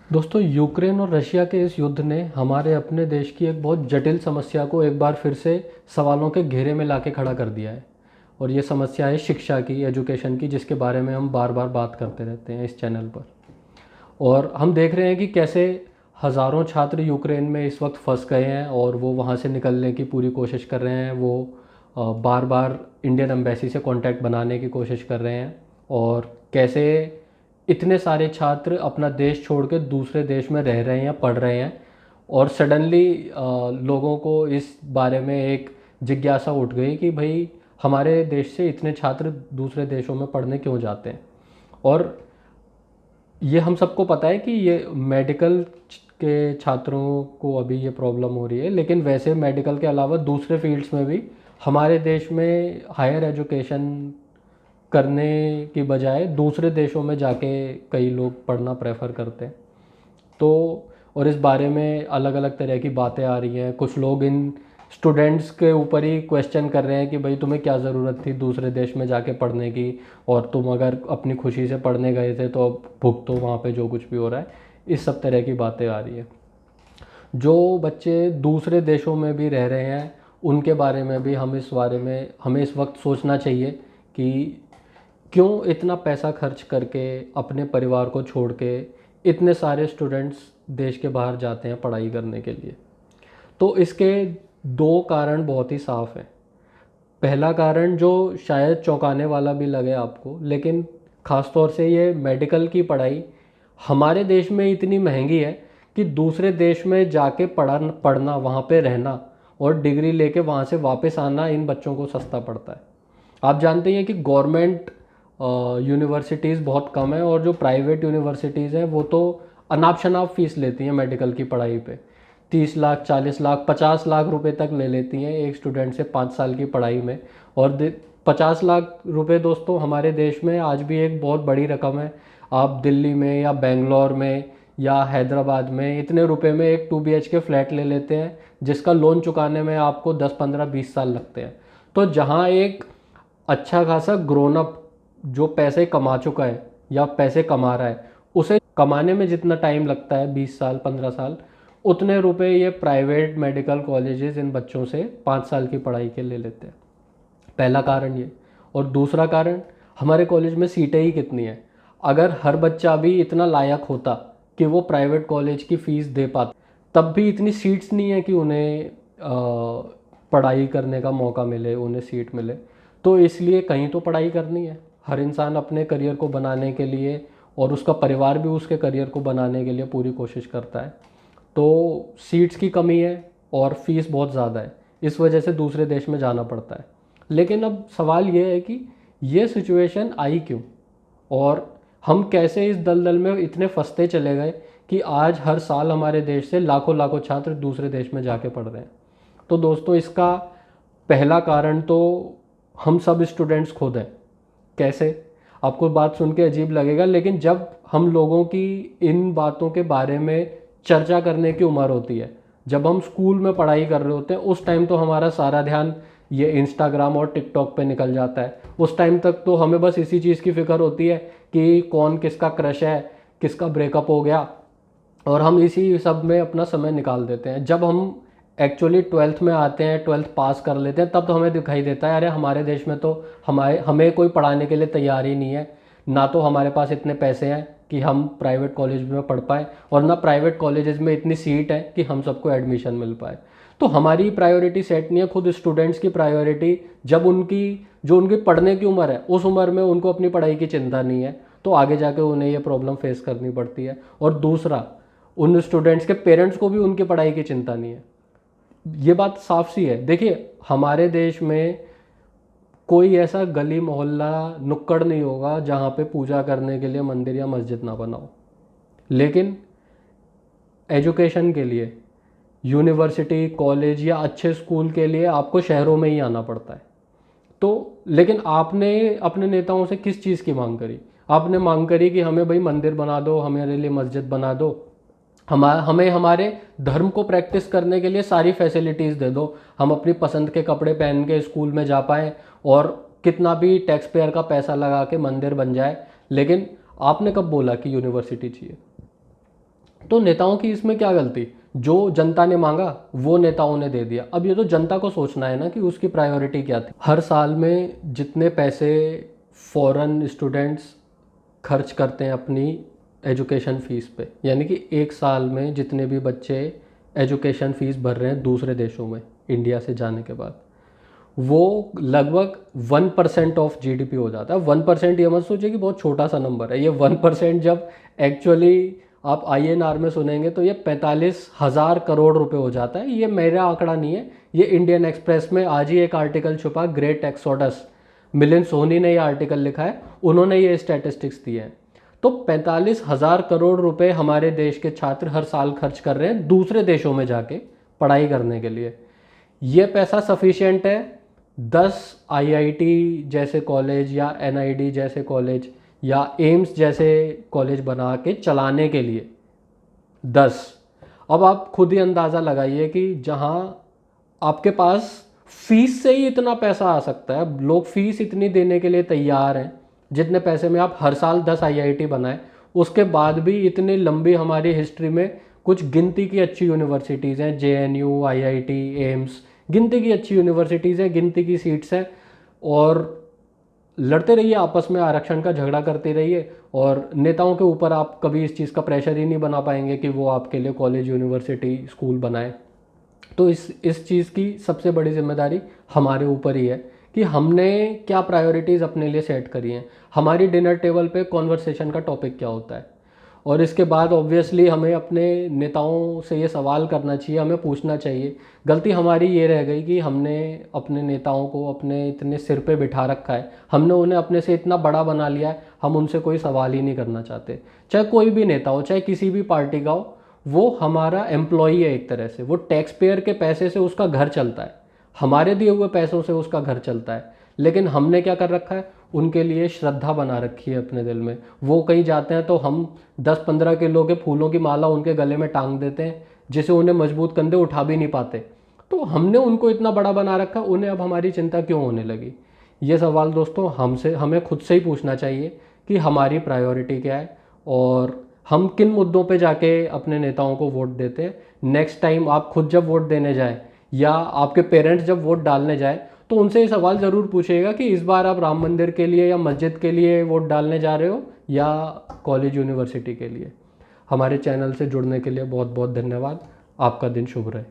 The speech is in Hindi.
दोस्तों, यूक्रेन और रशिया के इस युद्ध ने हमारे अपने देश की एक बहुत जटिल समस्या को एक बार फिर से सवालों के घेरे में लाके खड़ा कर दिया है। और ये समस्या है शिक्षा की, एजुकेशन की, जिसके बारे में हम बार बार बात करते रहते हैं इस चैनल पर। और हम देख रहे हैं कि कैसे हज़ारों छात्र यूक्रेन में इस वक्त फंस गए हैं और वो वहाँ से निकलने की पूरी कोशिश कर रहे हैं। वो बार बार इंडियन एम्बेसी से कांटेक्ट बनाने की कोशिश कर रहे हैं। और कैसे इतने सारे छात्र अपना देश छोड़ के दूसरे देश में रह रहे हैं, पढ़ रहे हैं। और सडनली लोगों को इस बारे में एक जिज्ञासा उठ गई कि भाई, हमारे देश से इतने छात्र दूसरे देशों में पढ़ने क्यों जाते हैं। और ये हम सबको पता है कि ये मेडिकल के छात्रों को अभी ये प्रॉब्लम हो रही है, लेकिन वैसे मेडिकल के अलावा दूसरे फील्ड्स में भी हमारे देश में हायर एजुकेशन करने की बजाय दूसरे देशों में जाके कई लोग पढ़ना प्रेफर करते हैं। तो और इस बारे में अलग अलग तरह की बातें आ रही हैं। कुछ लोग इन स्टूडेंट्स के ऊपर ही क्वेश्चन कर रहे हैं कि भाई, तुम्हें क्या ज़रूरत थी दूसरे देश में जाके पढ़ने की, और तुम अगर अपनी खुशी से पढ़ने गए थे तो अब भुगतो वहाँ पे जो कुछ भी हो रहा है। इस सब तरह की बातें आ रही है। जो बच्चे दूसरे देशों में भी रह रहे हैं उनके बारे में भी हम इस बारे में हमें इस वक्त सोचना चाहिए कि क्यों इतना पैसा खर्च करके अपने परिवार को छोड़ के इतने सारे स्टूडेंट्स देश के बाहर जाते हैं पढ़ाई करने के लिए। तो इसके दो कारण बहुत ही साफ हैं। पहला कारण जो शायद चौंकाने वाला भी लगे आपको, लेकिन ख़ास तौर से ये मेडिकल की पढ़ाई हमारे देश में इतनी महंगी है कि दूसरे देश में जाके पढ़ना, वहाँ पे रहना और डिग्री लेके वहाँ से वापस आना इन बच्चों को सस्ता पड़ता है। आप जानते हैं कि गवर्नमेंट यूनिवर्सिटीज़ बहुत कम है, और जो प्राइवेट यूनिवर्सिटीज़ हैं वो तो अनाप शनाप फीस लेती हैं मेडिकल की पढ़ाई पे। 30 लाख, 40 लाख, 50 लाख रुपए तक ले लेती हैं एक स्टूडेंट से 5 साल की पढ़ाई में। और 50 लाख रुपए दोस्तों हमारे देश में आज भी एक बहुत बड़ी रकम है। आप दिल्ली में या बेंगलोर में या हैदराबाद में इतने रुपए में एक 2 BHK फ्लैट ले लेते हैं, जिसका लोन चुकाने में आपको 10, 15, 20 साल लगते हैं। तो जहाँ एक अच्छा खासा ग्रोन अप जो पैसे कमा चुका है या पैसे कमा रहा है, उसे कमाने में जितना टाइम लगता है 20 साल, 15 साल, उतने रुपए ये प्राइवेट मेडिकल कॉलेजेस इन बच्चों से 5 साल की पढ़ाई के ले लेते हैं। पहला कारण ये। और दूसरा कारण, हमारे कॉलेज में सीटें ही कितनी हैं। अगर हर बच्चा भी इतना लायक होता कि वो प्राइवेट कॉलेज की फ़ीस दे पाता, तब भी इतनी सीट्स नहीं है कि उन्हें पढ़ाई करने का मौका मिले, उन्हें सीट मिले। तो इसलिए कहीं तो पढ़ाई करनी है। हर इंसान अपने करियर को बनाने के लिए, और उसका परिवार भी उसके करियर को बनाने के लिए पूरी कोशिश करता है। तो सीट्स की कमी है और फीस बहुत ज़्यादा है, इस वजह से दूसरे देश में जाना पड़ता है। लेकिन अब सवाल ये है कि ये सिचुएशन आई क्यों, और हम कैसे इस दलदल में इतने फंसते चले गए कि आज हर साल हमारे देश से लाखों लाखों छात्र दूसरे देश में जाके पढ़ रहे हैं। तो दोस्तों, इसका पहला कारण तो हम सब स्टूडेंट्स खुद हैं। कैसे? आपको बात सुन के अजीब लगेगा, लेकिन जब हम लोगों की इन बातों के बारे में चर्चा करने की उम्र होती है, जब हम स्कूल में पढ़ाई कर रहे होते हैं, उस टाइम तो हमारा सारा ध्यान ये इंस्टाग्राम और टिकटॉक पे निकल जाता है। उस टाइम तक तो हमें बस इसी चीज़ की फ़िक्र होती है कि कौन किसका क्रश है, किसका ब्रेकअप हो गया, और हम इसी सब में अपना समय निकाल देते हैं। जब हम एक्चुअली 12th में आते हैं, 12th पास कर लेते हैं, तब तो हमें दिखाई देता है, अरे हमारे देश में तो हमें कोई पढ़ाने के लिए तैयार ही नहीं है। ना तो हमारे पास इतने पैसे हैं कि हम प्राइवेट कॉलेज में पढ़ पाएँ, और ना प्राइवेट कॉलेजेस में इतनी सीट है कि हम सबको एडमिशन मिल पाए। तो हमारी प्रायोरिटी सेट नहीं है, खुद स्टूडेंट्स की प्रायोरिटी, जब उनकी पढ़ने की उम्र है, उस उम्र में उनको अपनी पढ़ाई की चिंता नहीं है, तो आगे जाके उन्हें ये प्रॉब्लम फेस करनी पड़ती है। और दूसरा, उन स्टूडेंट्स के पेरेंट्स को भी उनकी पढ़ाई की चिंता नहीं है। ये बात साफ सी है। देखिए, हमारे देश में कोई ऐसा गली मोहल्ला नुक्कड़ नहीं होगा जहाँ पे पूजा करने के लिए मंदिर या मस्जिद ना बना हो। लेकिन एजुकेशन के लिए, यूनिवर्सिटी, कॉलेज या अच्छे स्कूल के लिए आपको शहरों में ही आना पड़ता है। तो लेकिन आपने अपने नेताओं से किस चीज़ की मांग करी? आपने मांग करी कि हमें भाई मंदिर बना दो, हमारे लिए मस्जिद बना दो, हमें हमारे धर्म को प्रैक्टिस करने के लिए सारी फैसिलिटीज़ दे दो, हम अपनी पसंद के कपड़े पहन के स्कूल में जा पाएँ, और कितना भी टैक्स पेयर का पैसा लगा के मंदिर बन जाए। लेकिन आपने कब बोला कि यूनिवर्सिटी चाहिए? तो नेताओं की इसमें क्या गलती? जो जनता ने मांगा वो नेताओं ने दे दिया। अब ये तो जनता को सोचना है ना कि उसकी प्रायोरिटी क्या थी। हर साल में जितने पैसे फॉरेन स्टूडेंट्स खर्च करते हैं अपनी एजुकेशन फ़ीस पे, यानी कि एक साल में जितने भी बच्चे एजुकेशन फ़ीस भर रहे हैं दूसरे देशों में इंडिया से जाने के बाद, वो लगभग 1% ऑफ जीडीपी हो जाता है। 1% ये मत सोचिए कि बहुत छोटा सा नंबर है। ये 1% जब एक्चुअली आप आईएनआर में सुनेंगे तो ये 45,000 करोड़ रुपए हो जाता है। ये मेरा आंकड़ा नहीं है, ये इंडियन एक्सप्रेस में आज ही एक आर्टिकल छुपा, ग्रेट एक्सोडस, मिलिंद सोहनी ने ये आर्टिकल लिखा है, उन्होंने ये स्टैटिस्टिक्स दिए हैं। तो 45,000 करोड़ रुपए हमारे देश के छात्र हर साल खर्च कर रहे हैं दूसरे देशों में जाके पढ़ाई करने के लिए। ये पैसा सफिशिएंट है 10 आईआईटी जैसे कॉलेज या एनआईडी जैसे कॉलेज या एम्स जैसे कॉलेज बना के चलाने के लिए? 10। अब आप खुद ही अंदाज़ा लगाइए कि जहाँ आपके पास फीस से ही इतना पैसा आ सकता है, लोग फीस इतनी देने के लिए तैयार हैं जितने पैसे में आप हर साल 10 आईआईटी बनाएं, उसके बाद भी इतनी लंबी हमारी हिस्ट्री में कुछ गिनती की अच्छी यूनिवर्सिटीज़ हैं, जेएनयू, आईआईटी, एम्स, गिनती की अच्छी यूनिवर्सिटीज़ हैं, गिनती की सीट्स हैं, और लड़ते रहिए आपस में, आरक्षण का झगड़ा करते रहिए, और नेताओं के ऊपर आप कभी इस चीज़ का प्रेशर ही नहीं बना पाएंगे कि वो आपके लिए कॉलेज, यूनिवर्सिटी, स्कूल बनाए। तो इस चीज़ की सबसे बड़ी जिम्मेदारी हमारे ऊपर ही है कि हमने क्या प्रायोरिटीज़ अपने लिए सेट करी हैं, हमारी डिनर टेबल पे कॉन्वर्सेशन का टॉपिक क्या होता है। और इसके बाद ऑब्वियसली हमें अपने नेताओं से ये सवाल करना चाहिए, हमें पूछना चाहिए। गलती हमारी ये रह गई कि हमने अपने नेताओं को अपने इतने सिर पे बिठा रखा है, हमने उन्हें अपने से इतना बड़ा बना लिया है, हम उनसे कोई सवाल ही नहीं करना चाहते। चाहे कोई भी नेता हो, चाहे किसी भी पार्टी का हो, वो हमारा एम्प्लॉई है एक तरह से, वो टैक्स पेयर के पैसे से उसका घर चलता है, हमारे दिए हुए पैसों से उसका घर चलता है। लेकिन हमने क्या कर रखा है, उनके लिए श्रद्धा बना रखी है अपने दिल में। वो कहीं जाते हैं तो हम 10-15 किलो के फूलों की माला उनके गले में टांग देते हैं, जिसे उन्हें मजबूत कंधे उठा भी नहीं पाते। तो हमने उनको इतना बड़ा बना रखा, उन्हें अब हमारी चिंता क्यों होने लगी? ये सवाल दोस्तों हमें खुद से ही पूछना चाहिए कि हमारी प्रायोरिटी क्या है और हम किन मुद्दों पे जाके अपने नेताओं को वोट देते हैं। नेक्स्ट टाइम आप खुद जब वोट देने जाएं या आपके पेरेंट्स जब वोट डालने जाएं, तो उनसे ये सवाल ज़रूर पूछिएगा कि इस बार आप राम मंदिर के लिए या मस्जिद के लिए वोट डालने जा रहे हो या कॉलेज, यूनिवर्सिटी के लिए। हमारे चैनल से जुड़ने के लिए बहुत बहुत धन्यवाद। आपका दिन शुभ रहे।